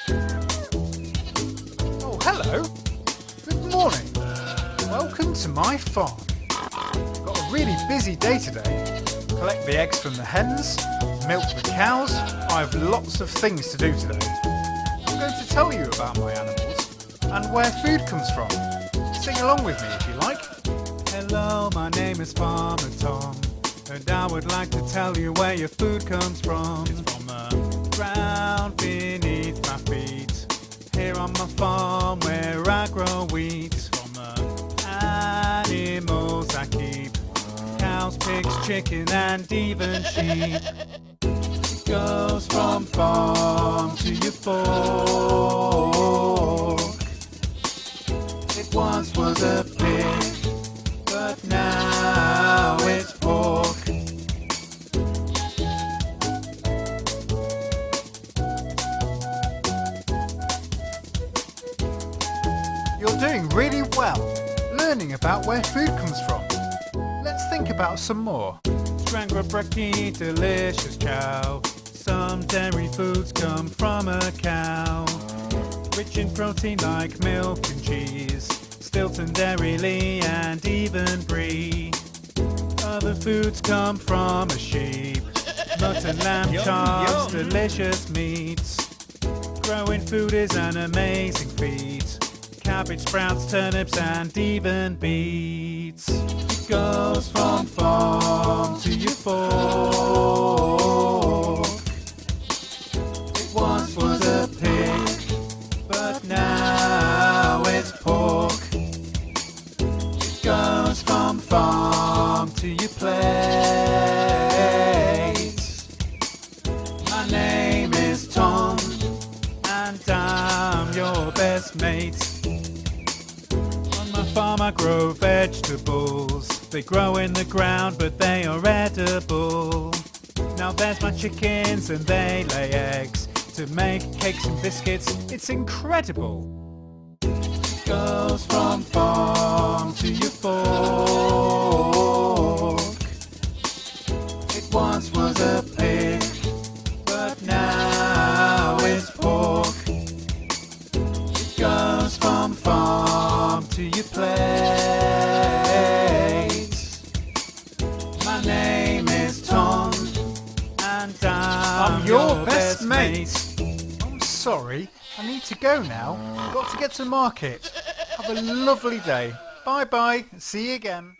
Oh, hello. Good morning. Welcome to my farm. Got a really busy day today. Collect the eggs from the hens, milk the cows. I have lots of things to do today. I'm going to tell you about my animals and where food comes from. Sing along with me if you like. Hello, my name is Farmer Tom, and I would like to tell you where your food comes from. It's from the ground beneath my feet, here on my farm where I grow wheat. It's from the animals I keep, cows, pigs, chicken and even sheep. It goes from farm to your fork. It once was a pig, but now it's pork. You're doing really well, learning about where food comes from. Let's think about some more. Strangler, brekkie, delicious chow. Some dairy foods come from a cow. Rich in protein like milk and cheese, Stilton, dairy, Lee and even brie. Other foods come from a sheep, mutton, lamb, chops, delicious meats. Growing food is an amazing feat. Cabbage, sprouts, turnips and even beets. It goes from farm to your fork. It once was a pig, but now it's pork. It goes from farm to your plate. My name is Tom, and I'm your best mate. On my farm I grow vegetables. They grow in the ground, but they are edible. Now there's my chickens, and they lay eggs to make cakes and biscuits. It's incredible. It goes from farm to your fork. It once was a pig, but now it's pork. It goes from farm to your plate. My name is Tom, and I'm your best mate. I'm sorry, I need to go now. I've got to get to market. Have a lovely day. Bye bye, see you again.